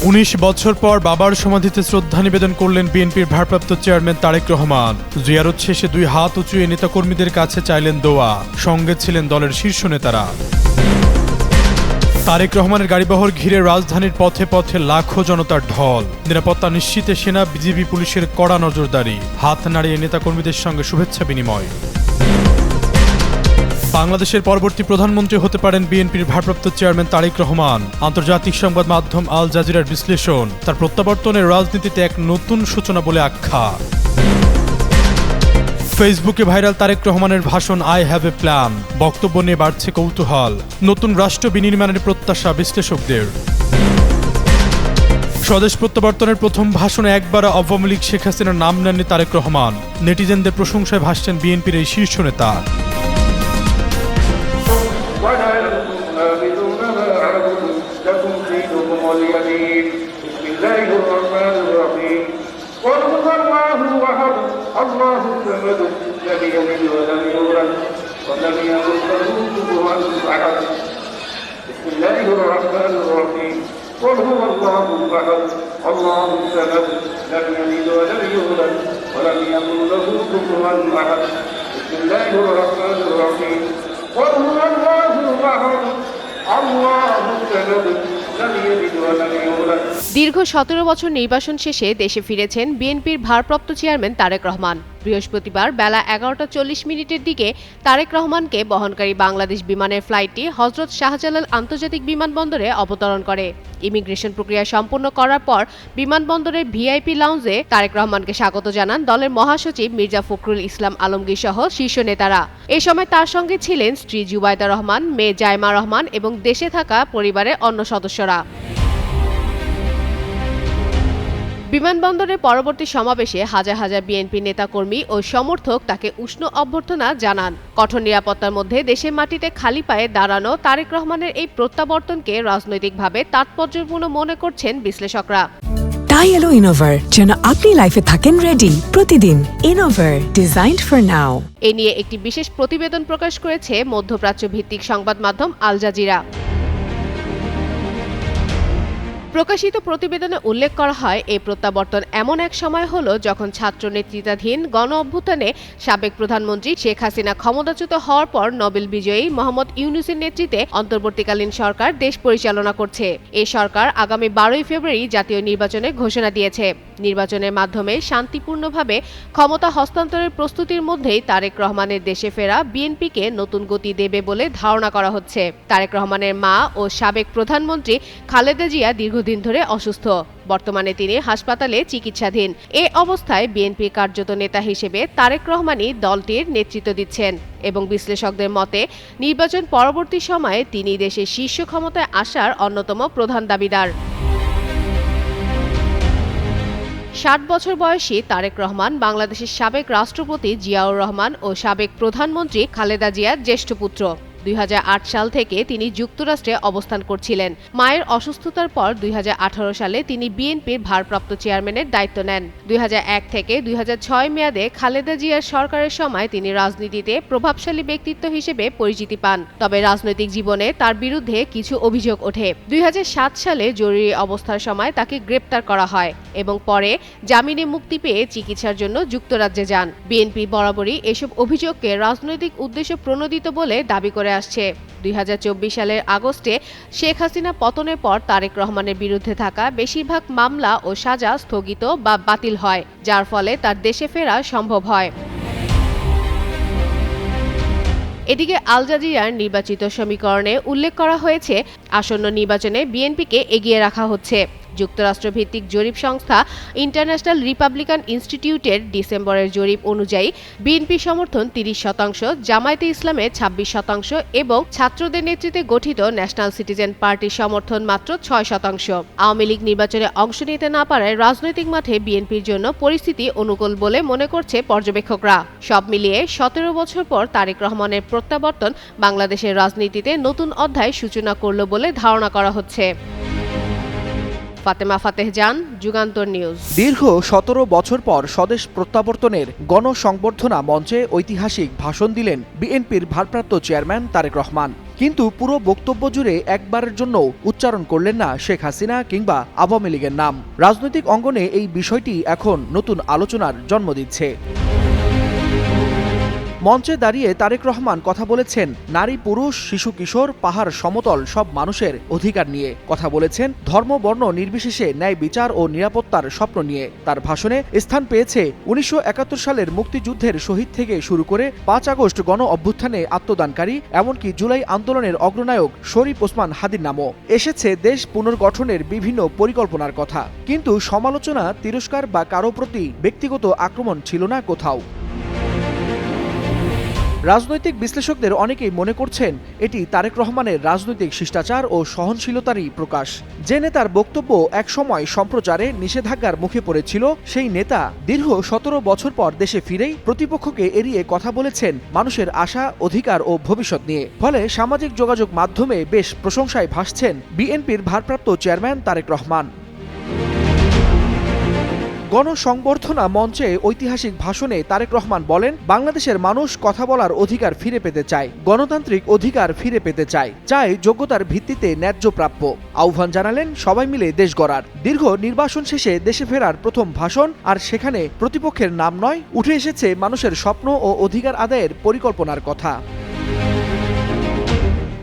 19 বছর পর বাবার সমাধিতে শ্রদ্ধা নিবেদন করলেন বিএনপির ভারপ্রাপ্ত চেয়ারম্যান তারেক রহমান। জিয়ারত শেষে 2 হাত উঁচিয়ে নেতাকর্মীদের কাছে চাইলেন দোয়া, সঙ্গে ছিলেন দলের শীর্ষ নেতারা। তারেক রহমানের গাড়িবহর ঘিরে রাজধানীর পথে পথে লাখো জনতার ঢল। নিরাপত্তা নিশ্চিতে সেনা, বিজিবি, পুলিশের কড়া নজরদারি। হাত নাড়িয়ে নেতাকর্মীদের সঙ্গে শুভেচ্ছা বিনিময়। বাংলাদেশের পরবর্তী প্রধানমন্ত্রী হতে পারেন বিএনপির ভারপ্রাপ্ত চেয়ারম্যান তারেক রহমান। আন্তর্জাতিক সংবাদ মাধ্যম আল জাজিরার বিশ্লেষণ, তার প্রত্যাবর্তনের রাজনীতিতে এক নতুন সূচনা বলে আখ্যা। ফেসবুকে ভাইরাল তারেক রহমানের ভাষণ আই হ্যাভ এ প্ল্যান। বক্তব্য নিয়ে বাড়ছে কৌতূহল। নতুন রাষ্ট্র বিনির্মাণের প্রত্যাশা বিশ্লেষকদের। স্বদেশ প্রত্যাবর্তনের প্রথম ভাষণে একবার আওয়ামী লীগ শেখ হাসিনার নাম নেননি তারেক রহমান। নেটিজেনদের প্রশংসায় ভাসছেন বিএনপির এই শীর্ষ নেতা। الله الصمد لم يلد ولم يولد ولم يكن له كفوا احد بسم الله الرحمن الرحيم قل هو الله احد الله الصمد لم يلد ولم يولد ولم يكن له كفوا احد بسم الله الرحمن الرحيم قل هو الله احد الله الصمد لم يلد ولم يولد। দীর্ঘ 17 বছর নির্বাসন শেষে দেশে ফিরেছেন বিএনপির ভারপ্রাপ্ত চেয়ারম্যান তারেক রহমান। বৃহস্পতিবার বেলা 11:40 দিকে তারেক রহমানকে বহনকারী বাংলাদেশ বিমানের ফ্লাইটটি হযরত শাহজালাল আন্তর্জাতিক বিমানবন্দরে অবতরণ করে। ইমিগ্রেশন প্রক্রিয়া সম্পন্ন করার পর বিমানবন্দরের ভিআইপি লাউঞ্জে তারেক রহমানকে স্বাগত জানান দলের মহাসচিব মির্জা ফখরুল ইসলাম আলমগীর সহ শীর্ষ নেতারা। এ সময় তার সঙ্গে ছিলেন স্ত্রী জুবাইদা রহমান, মেয়ে জাইমা রহমান এবং দেশে থাকা পরিবারের অন্য সদস্যরা। বিমানবন্দরের পরবর্তী সমাবেশে হাজার হাজার বিএনপি নেতাকর্মী ও সমর্থক তাকে উষ্ণ অভ্যর্থনা জানান। কঠোর নিরাপত্তার মধ্যে দেশের মাটিতে খালি পায়ে দাঁড়ানো তারেক রহমানের এই প্রত্যাবর্তনকে রাজনৈতিকভাবে তাৎপর্যপূর্ণ মনে করছেন বিশ্লেষকরা। তাই এলো ইনোভার, যেন আপনি লাইফে থাকেন রেডি প্রতিদিন। ইনোভার, ডিজাইনড ফর নাও। এ নিয়ে একটি বিশেষ প্রতিবেদন প্রকাশ করেছে মধ্যপ্রাচ্য ভিত্তিক সংবাদ মাধ্যম আল জাজিরা। প্রকাশিত প্রতিবেদনে উল্লেখ করা হয়, এই প্রত্যাবর্তন এমন এক সময় হলো যখন ছাত্র নেতৃত্বাধীন গণ অভ্যুত্থানে সাবেক প্রধানমন্ত্রী শেখ হাসিনা ক্ষমতাচ্যুত হওয়ার পর নোবেল বিজয়ী মোহাম্মদ ইউনূসের নেতৃত্বে অন্তর্বর্তীকালীন সরকার দেশ পরিচালনা করছে। এই সরকার আগামী 12 ফেব্রুয়ারি জাতীয় নির্বাচনের ঘোষণা দিয়েছে। নির্বাচনের মাধ্যমে শান্তিপূর্ণভাবে ক্ষমতা হস্তান্তরের প্রস্তুতির মধ্যেই তারেক রহমানের দেশে ফেরা বিএনপিকে নতুন গতি দেবে বলে ধারণা করা হচ্ছে। তারেক রহমানের মা ও সাবেক প্রধানমন্ত্রী খালেদা জিয়া দীর্ঘদিন ধরে অসুস্থ। বর্তমানে তিনি হাসপাতালে চিকিৎসাধীন। এ অবস্থায় বিএনপি কার্যত নেতা হিসেবে তারেক রহমানই দলটির নেতৃত্ব দিচ্ছেন এবং বিশ্লেষকদের মতে নির্বাচন পরবর্তী সময়ে তিনি দেশের শীর্ষ ক্ষমতায় আসার অন্যতম প্রধান দাবিদার। 60 বছর বয়সী তারেক রহমান বাংলাদেশের সাবেক রাষ্ট্রপতি জিয়াউর রহমান ও সাবেক প্রধানমন্ত্রী খালেদা জিয়ার জ্যেষ্ঠ পুত্র। 2008 সাল থেকে তিনি যুক্তরাষ্ট্রে অবস্থান করছিলেন। মায়ের অসুস্থতার পর 2018 সালে তিনি বিএনপির ভারপ্রাপ্ত চেয়ারম্যানের দায়িত্ব নেন। 2001 থেকে 2006 মেয়াদে খালেদা জিয়ার সরকারের সময় তিনি রাজনীতিতে প্রভাবশালী ব্যক্তিত্ব হিসেবে পরিচিতি পান। তবে রাজনৈতিক জীবনে তার বিরুদ্ধে কিছু অভিযোগ ওঠে। 2007 সালে জরুরি অবস্থার সময় তাকে গ্রেপ্তার করা হয় এবং পরে জামিনে মুক্তি পেয়ে চিকিৎসার জন্য যুক্তরাজ্যে যান। বিএনপি বরাবরই এসব অভিযোগকে রাজনৈতিক উদ্দেশ্য প্রণোদিত বলে দাবি করে আসছে। 2024 সালের আগস্টে শেখ হাসিনা পতনের পর তারেক রহমানের বিরুদ্ধে থাকা বেশিরভাগ মামলা ও সাজা স্থগিত বা বাতিল হয়, যার ফলে তার দেশে ফেরা সম্ভব হয়। এদিকে আল জাজিরার নির্বাচিত সমীকরণে উল্লেখ করা হয়েছে, আসন্ন নির্বাচনে বিএনপিকে এগিয়ে রাখা হচ্ছে। যুক্তরাষ্ট্রভিত্তিক জরিপ সংস্থা ইন্টারন্যাশনাল রিপাবলিকান ইনস্টিটিউটের ডিসেম্বরের জরিপ অনুযায়ী বিএনপি সমর্থন 30%, জামায়াতে ইসলামের 26% এবং ছাত্রদের নেতৃত্বে গঠিত ন্যাশনাল সিটিজেন পার্টির সমর্থন মাত্র 6%। আওয়ামী লীগ নির্বাচনে অংশ নিতে না পারায় রাজনৈতিক মাঠে বিএনপির জন্য পরিস্থিতি অনুকূল বলে মনে করছে পর্যবেক্ষকরা। সব মিলিয়ে 17 বছর পর তারেক রহমানের প্রত্যাবর্তন বাংলাদেশের রাজনীতিতে নতুন অধ্যায় সূচনা করল বলে ধারণা করা হচ্ছে। ফাতেমা ফাতেহজান, যুগান্তর নিউজ। দীর্ঘ 17 বছর পর স্বদেশ প্রত্যাবর্তনের গণসংবর্ধনা মঞ্চে ঐতিহাসিক ভাষণ দিলেন বিএনপির ভারপ্রাপ্ত চেয়ারম্যান তারেক রহমান। কিন্তু পুরো বক্তব্য জুড়ে একবারের জন্য উচ্চারণ করলেন না শেখ হাসিনা কিংবা আওয়ামী লীগের নাম। রাজনৈতিক অঙ্গনে এই বিষয়টি এখন নতুন আলোচনার জন্ম দিচ্ছে। মঞ্চে দাঁড়িয়ে তারেক রহমান কথা বলেছেন নারী পুরুষ শিশু কিশোর পাহাড় সমতল সব মানুষের অধিকার নিয়ে, কথা বলেছেন ধর্ম বর্ণ নির্বিশেষে ন্যায় বিচার ও নিরাপত্তার স্বপ্ন নিয়ে। তার ভাষণে স্থান পেয়েছে ১৯৭১ সালের মুক্তিযুদ্ধের শহীদ থেকে শুরু করে ৫ আগস্ট গণ অভ্যুত্থানে আত্মদানকারী এমনকি জুলাই আন্দোলনের অগ্রনায়ক শরীফ ওসমান হাদির নামও। এসেছে দেশ পুনর্গঠনের বিভিন্ন পরিকল্পনার কথা। কিন্তু সমালোচনা, তিরস্কার বা কারো প্রতি ব্যক্তিগত আক্রমণ ছিল না কোথাও। রাজনৈতিক বিশ্লেষকদের অনেকেই মনে করছেন এটি তারেক রহমানের রাজনৈতিক শিষ্টাচার ও সহনশীলতারই প্রকাশ। যে নেতার বক্তব্য একসময় সম্প্রচারে নিষেধাজ্ঞার মুখে পড়েছিল, সেই নেতা দীর্ঘ ১৭ বছর পর দেশে ফিরেই প্রতিপক্ষকে এড়িয়ে কথা বলেছেন মানুষের আশা, অধিকার ও ভবিষ্যৎ নিয়ে। ফলে সামাজিক যোগাযোগ মাধ্যমে বেশ প্রশংসায় ভাসছেন বিএনপির ভারপ্রাপ্ত চেয়ারম্যান তারেক রহমান। গণসংবর্ধনা মঞ্চে ঐতিহাসিক ভাষণে তারেক রহমান বলেন, বাংলাদেশের মানুষ কথা বলার অধিকার ফিরে পেতে চায়, গণতান্ত্রিক অধিকার ফিরে পেতে চায়, চায় যোগ্যতার ভিত্তিতে ন্যায্য প্রাপ্য। আহ্বান জানালেন সবাই মিলে দেশ গড়ার। দীর্ঘ নির্বাসন শেষে দেশে ফেরার প্রথম ভাষণ, আর সেখানে প্রতিপক্ষের নাম নয়, উঠে এসেছে মানুষের স্বপ্ন ও অধিকার আদায়ের পরিকল্পনার কথা।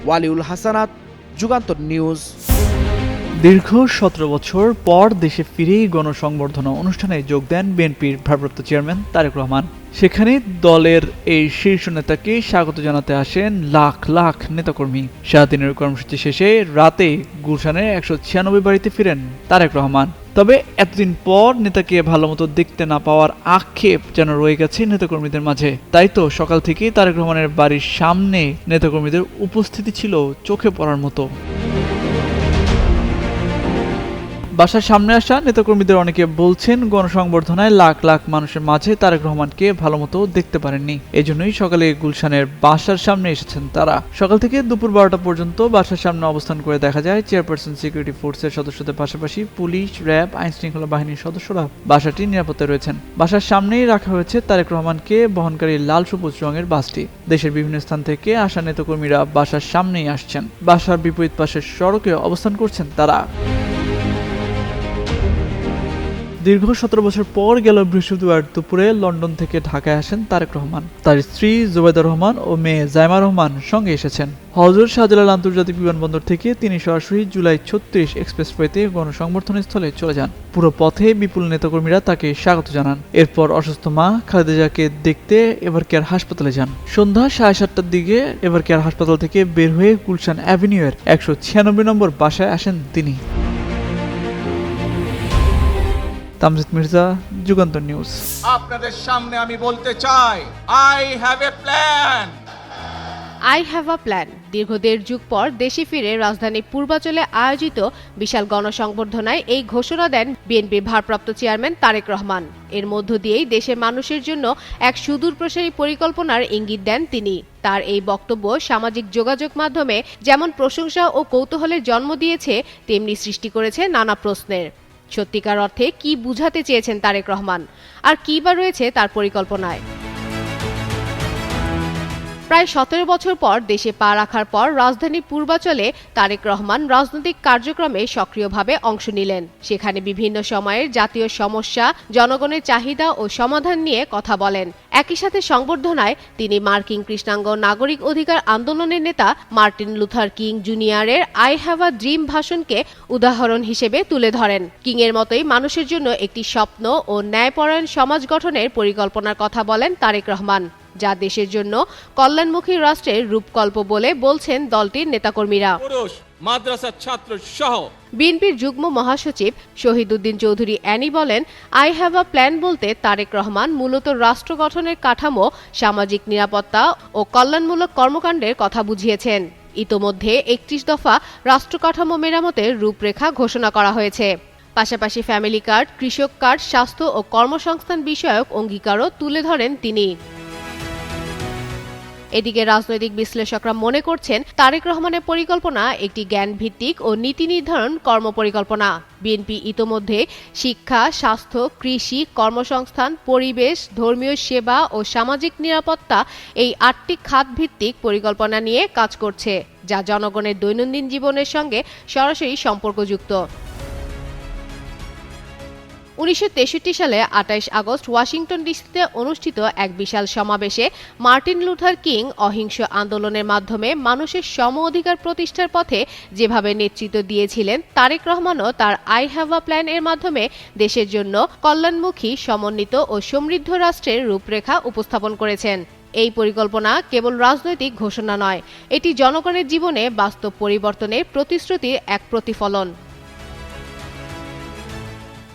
ওয়ালিউল হাসানাত, যুগান্তর নিউজ। দীর্ঘ ১৭ বছর পর দেশে ফিরেই গণসংবর্ধনা অনুষ্ঠানে যোগ দেন বিএনপির ভারপ্রাপ্ত চেয়ারম্যান তারেক রহমান। সেখানে দলের এই শীর্ষ নেতাকে স্বাগত জানাতে আসেন লাখ লাখ নেতাকর্মী। সারাদিনের কর্মসূচি শেষে রাতে গুলশানের ১৯৬ বাড়িতে ফিরেন তারেক রহমান। তবে এতদিন পর নেতাকে ভালোমতো দেখতে না পাওয়ার আক্ষেপ যেন রয়ে গেছে নেতাকর্মীদের মাঝে। তাই তো সকাল থেকেই তারেক রহমানের বাড়ির সামনে নেতাকর্মীদের উপস্থিতি ছিল চোখে পড়ার মতো। বাসার সামনে আসা নেতাকর্মীদের অনেকে বলছেন গণসংবর্ধনায় লাখ লাখ মানুষের মাঝে তারেক রহমানকে ভালোমতো দেখতে পারেননি। এজন্যই সকালে গুলশানের বাসার সামনে এসেছেন তারা। সকাল থেকে দুপুর ১২টা পর্যন্ত বাসার সামনে অবস্থান করে দেখা যায় চেয়ারপারসন সিকিউরিটি ফোর্সের সদস্যদের পাশাপাশি পুলিশ, র্যাব, আইন শৃঙ্খলা বাহিনীর সদস্যরা বাসাটির নিরাপত্তায় রয়েছেন। বাসার সামনেই রাখা হয়েছে তারেক রহমানকে বহনকারী লাল সবুজ রঙের বাসটি। দেশের বিভিন্ন স্থান থেকে আসা নেতাকর্মীরা বাসার সামনেই আসছেন। বাসার বিপরীত পাশের সড়কে অবস্থান করছেন তারা। দীর্ঘ ১৭ বছর পর গেল বৃহস্পতিবার দুপুরে লন্ডন থেকে ঢাকায় আসেন তারেক রহমান। তার স্ত্রী জুবাইদা রহমান ও মেয়ে জাইমা রহমান সঙ্গে এসেছেন। হযরত শাহজালাল আন্তর্জাতিক বিমানবন্দর থেকে তিনি সরাসরি জুলাই ৩৬ এক্সপ্রেসওয়েতে গণসংবর্ধনা স্থলে চলে যান। পুরো পথে বিপুল নেতাকর্মীরা তাকে স্বাগত জানান। এরপর অসুস্থ মা খালেদা জিয়াকে দেখতে এভার কেয়ার হাসপাতালে যান। সন্ধ্যা ৭:৩০টার দিকে এভার কেয়ার হাসপাতাল থেকে বের হয়ে গুলশান অ্যাভিনিউয়ের ১৯৬ নম্বর বাসায় আসেন তিনি। তামজিদ মির্জা, যুগান্তর নিউজ। আপনাদের সামনে আমি বলতে চাই, I have a plan. I have a plan. দীর্ঘ ১.৫ যুগ পর দেশে ফিরে রাজধানী পূর্বাঞ্চলে আয়োজিত বিশাল গণসংবর্ধনায় এই ঘোষণা দেন বিএনপির ভারপ্রাপ্ত চেয়ারম্যান তারেক রহমান। এর মধ্য দিয়েই দেশের মানুষের জন্য এক সুদূরপ্রসারী পরিকল্পনার ইঙ্গিত দেন তিনি। তার এই বক্তব্য সামাজিক যোগাযোগ মাধ্যমে যেমন প্রশংসা ও কৌতূহলের জন্ম দিয়েছে, তেমনি সৃষ্টি করেছে নানা প্রশ্নের। সত্যিকার অর্থে কি বুঝাতে চেয়েছেন তারেক রহমান, আর কি বা রয়েছে তার পরিকল্পনায়? প্রায় ১৭ বছর পর দেশে পা রাখার পর রাজধানী পূর্বাঞ্চলে তারেক রহমান রাজনৈতিক কার্যক্রমে সক্রিয়ভাবে অংশ নিলেন। সেখানে বিভিন্ন সময়ের জাতীয় সমস্যা, জনগণের চাহিদা ও সমাধান নিয়ে কথা বলেন। একই সাথে সংবর্ধনায় তিনি মার্কিন কৃষ্ণাঙ্গ নাগরিক অধিকার আন্দোলনের নেতা মার্টিন লুথার কিং জুনিয়রের আই হ্যাভ আ ড্রিম ভাষণকে উদাহরণ হিসেবে তুলে ধরেন। কিংয়ের মতোই মানুষের জন্য একটি স্বপ্ন ও ন্যায়পরায়ণ সমাজ গঠনের পরিকল্পনার কথা বলেন তারেক রহমান, যা দেশের জন্য কল্যাণমুখী রাষ্ট্রের রূপকল্প বলে বলছেন দলটির নেতাকর্মীরা। পুরুষ, মাদ্রাসার ছাত্র সহ বিএনপির যুগ্ম মহাসচিব শহীদউদ্দিন চৌধুরী অ্যানি বলেন, আই হ্যাভ আ প্ল্যান বলতে তারেক রহমান মূলত রাষ্ট্র গঠনের কাঠামো, সামাজিক নিরাপত্তা ও কল্যাণমূলক কর্মকাণ্ডের কথা বুঝিয়েছেন। ইতোমধ্যে ৩১ দফা রাষ্ট্র কাঠামো মেরামতের রূপরেখা ঘোষণা করা হয়েছে। পাশাপাশি ফ্যামিলি কার্ড, কৃষক কার্ড, স্বাস্থ্য ও কর্মসংস্থান বিষয়ক অঙ্গীকারও তুলে ধরেন তিনি। এদিকে রাজনৈতিক বিশ্লেষকরা মনে করছেন তারেক রহমানের পরিকল্পনা একটি জ্ঞানভিত্তিক ও নীতি নির্ধারণ কর্মপরিকল্পনা। বিএনপি ইতোমধ্যে শিক্ষা, স্বাস্থ্য, কৃষি, কর্মসংস্থান, পরিবেশ, ধর্মীয় সেবা ও সামাজিক নিরাপত্তা এই 8টি খাতভিত্তিক পরিকল্পনা নিয়ে কাজ করছে, যা জনগণের দৈনন্দিন জীবনের সঙ্গে সরাসরি সম্পর্কযুক্ত। 1963 সালে 28 আগস্ট ওয়াশিংটন ডিসিতে অনুষ্ঠিত এক বিশাল সমাবেশে মার্টিন লুথার কিং অহিংস আন্দোলনের মাধ্যমে মানুষের সম অধিকার প্রতিষ্ঠার পথে যেভাবে নেতৃত্ব দিয়েছিলেন, তারেক রহমানও তার আই হ্যাভ আ প্ল্যান এর মাধ্যমে দেশের জন্য কল্যাণমুখী, সমন্বিত ও সমৃদ্ধ রাষ্ট্রের রূপরেখা উপস্থাপন করেছেন। এই পরিকল্পনা কেবল রাজনৈতিক ঘোষণা নয়, এটি জনগণের জীবনে বাস্তব পরিবর্তনের প্রতিশ্রুতির এক প্রতিফলন।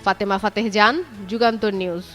ফাতেমা ফাতেহ জান, যুগান্তর নিউজ।